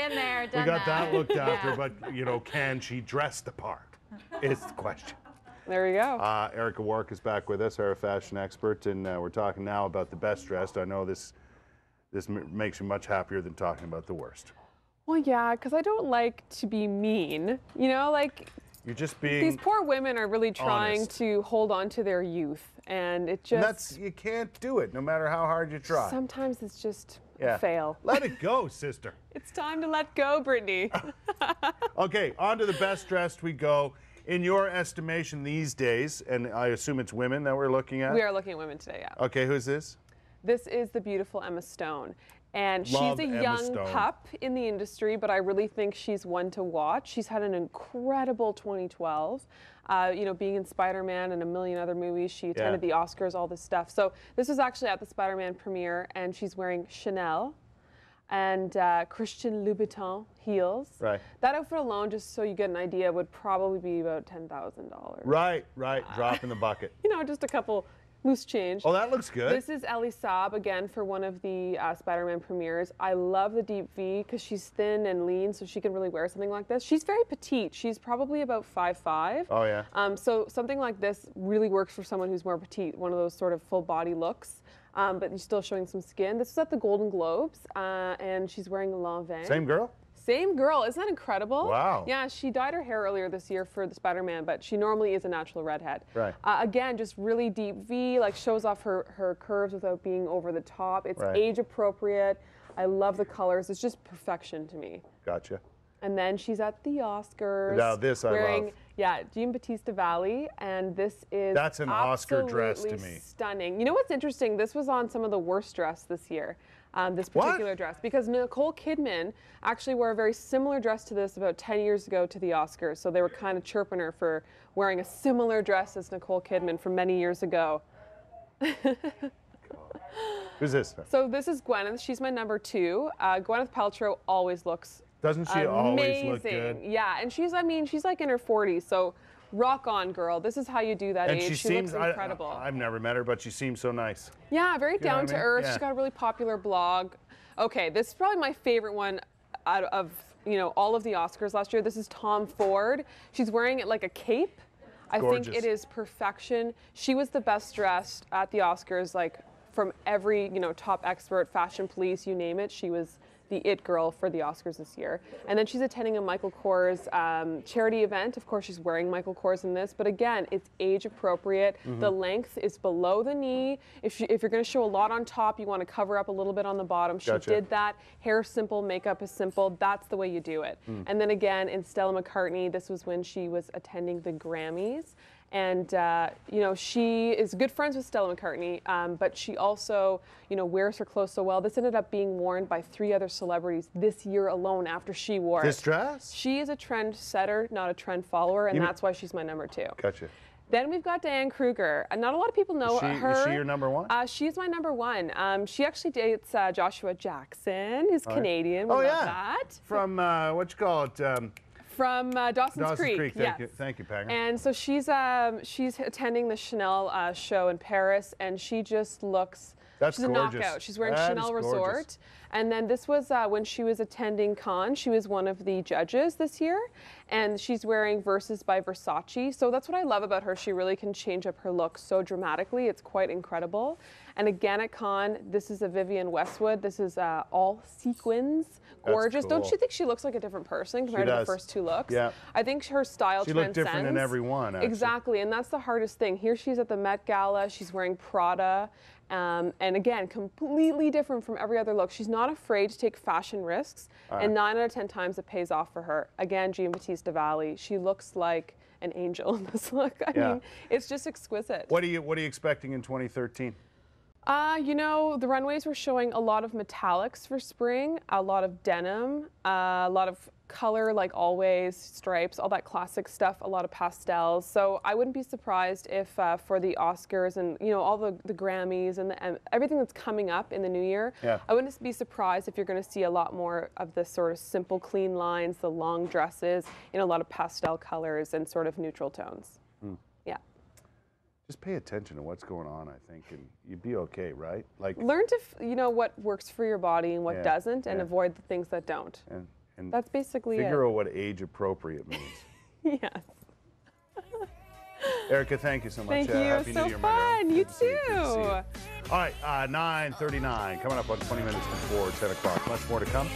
Been there, done We got that looked after, Yeah. but, you know, can she dress the part? Is the question. There you go. Erica Wark is back with us, our fashion expert, and we're talking now about the best dressed. I know this makes you much happier than talking about the worst. Well, yeah, because I don't like to be mean. You know, like You're just being these poor women are really trying honest. to hold on to their youth, and it And just you can't do it, no matter how hard you try. sometimes it's just Yeah. a fail. Let it go, sister. It's time to let go, Brittany. Okay, on to the best dressed we go. In your estimation these days, and I assume it's women that we're looking at? We are looking at women today, yeah. Okay, who's this? This is the beautiful Emma Stone. And Love she's a Emma young Stone. pup in the industry, but I really think she's one to watch. She's had an incredible 2012. You know, being in Spider-Man and a million other movies. She attended the Oscars, all this stuff. So this was actually at the Spider-Man premiere, and she's wearing Chanel and Christian Louboutin heels. Right. That outfit alone, just so you get an idea, would probably be about $10,000. Right, drop in the bucket. You know, just a couple loose change. Oh, that looks good. This is Ellie Saab, again, for one of the Spider-Man premieres. I love the deep V because she's thin and lean, so she can really wear something like this. She's very petite. She's probably about 5'5". Oh, yeah. So something like this really works for someone who's more petite, one of those sort of full body looks, but you're still showing some skin. This was at the Golden Globes, and she's wearing Lanvin. Same girl? Same girl. Isn't that incredible? Wow. Yeah, she dyed her hair earlier this year for the Spider-Man, but she normally is a natural redhead. Right. Again, just really deep V, like shows off her curves without being over the top. It's Right. age appropriate. I love the colors. It's just perfection to me. Gotcha. And then she's at the Oscars. Now this I wearing, love. Yeah, Jean-Baptiste Valli, and this is That's an Oscar dress to absolutely me. stunning. You know what's interesting? This was on some of the worst dress this year. This What? particular dress, because Nicole Kidman actually wore a very similar dress to this about 10 years ago to the Oscars. So they were kind of chirping her for wearing a similar dress as Nicole Kidman from many years ago. Who's this? So this is Gwyneth. She's my number 2. Gwyneth Paltrow always looks Doesn't she always look amazing. good? Yeah, and she's like in her 40s, so rock on, girl. This is how you do that And age. she She seems, looks incredible. I've never met her, but she seems so nice. Yeah, very know what I down to mean? earth. Yeah. She's got a really popular blog. Okay, this is probably my favorite one out of, you know, all of the Oscars last year. This is Tom Ford. She's wearing it like a cape. I think Gorgeous. it is perfection. She was the best dressed at the Oscars, like from every, you know, top expert, fashion police, you name it. She was the it girl for the Oscars this year. And then she's attending a Michael Kors charity event. Of course, she's wearing Michael Kors in this, but again, it's age appropriate. The length is below the knee. If you're gonna show a lot on top, you wanna cover up a little bit on the bottom. She Gotcha. did that. Hair simple, makeup is simple. That's the way you do it. And then again, in Stella McCartney, this was when she was attending the Grammys. And, you know, she is good friends with Stella McCartney, but she also, you know, wears her clothes so well. This ended up being worn by 3 other celebrities this year alone after she wore This it. dress? She is a trend setter, not a trend follower, and You- that's why she's my number 2. Gotcha. Then we've got Diane Kruger. And not a lot of people know her. Is she your number 1? She's my number 1. She actually dates Joshua Jackson, who's Canadian. We Oh, love yeah. that. From, what you call it? From Dawson's Creek. Thank yes. you. Thank you, Panger. And so she's attending the Chanel show in Paris, and she just looks. That's she's gorgeous. a knockout. She's wearing That Chanel is gorgeous. Resort, and then this was when she was attending Cannes. She was one of the judges this year, and she's wearing Versus by Versace. So that's what I love about her. She really can change up her look so dramatically. It's quite incredible. And again at Cannes, this is a Vivienne Westwood. This is all sequins. Gorgeous. Don't cool. you think she looks like a different person compared to the does. first 2 looks? Yeah. I think her style She transcends. looked different in every one, actually. Exactly, and that's the hardest thing. Here she's at the Met Gala. She's wearing Prada. And again, completely different from every other look. She's not afraid to take fashion risks, and 9 out of 10 times it pays off for her. Again, Jean-Baptiste Valli. She looks like an angel in this look. I mean, it's just exquisite. What are you expecting in 2013? You know, the runways were showing a lot of metallics for spring, a lot of denim, a lot of color like always, stripes, all that classic stuff, a lot of pastels. So I wouldn't be surprised if for the Oscars and, you know, all the Grammys and everything that's coming up in the new year, I wouldn't be surprised if you're going to see a lot more of the sort of simple, clean lines, the long dresses, in a lot of pastel colors and sort of neutral tones. Yeah. Just pay attention to what's going on, I think, and you'd be okay, right? Like Learn to, you know, what works for your body and what doesn't, and yeah. avoid the things that don't. And That's basically figure out what age appropriate means. it. Yes. Erica, thank you so much. Thank you. Happy So New Year, my girl. fun. You Good to see Good to see too. All right, 9:39, coming up on 20 minutes before 10 o'clock. Much more to come.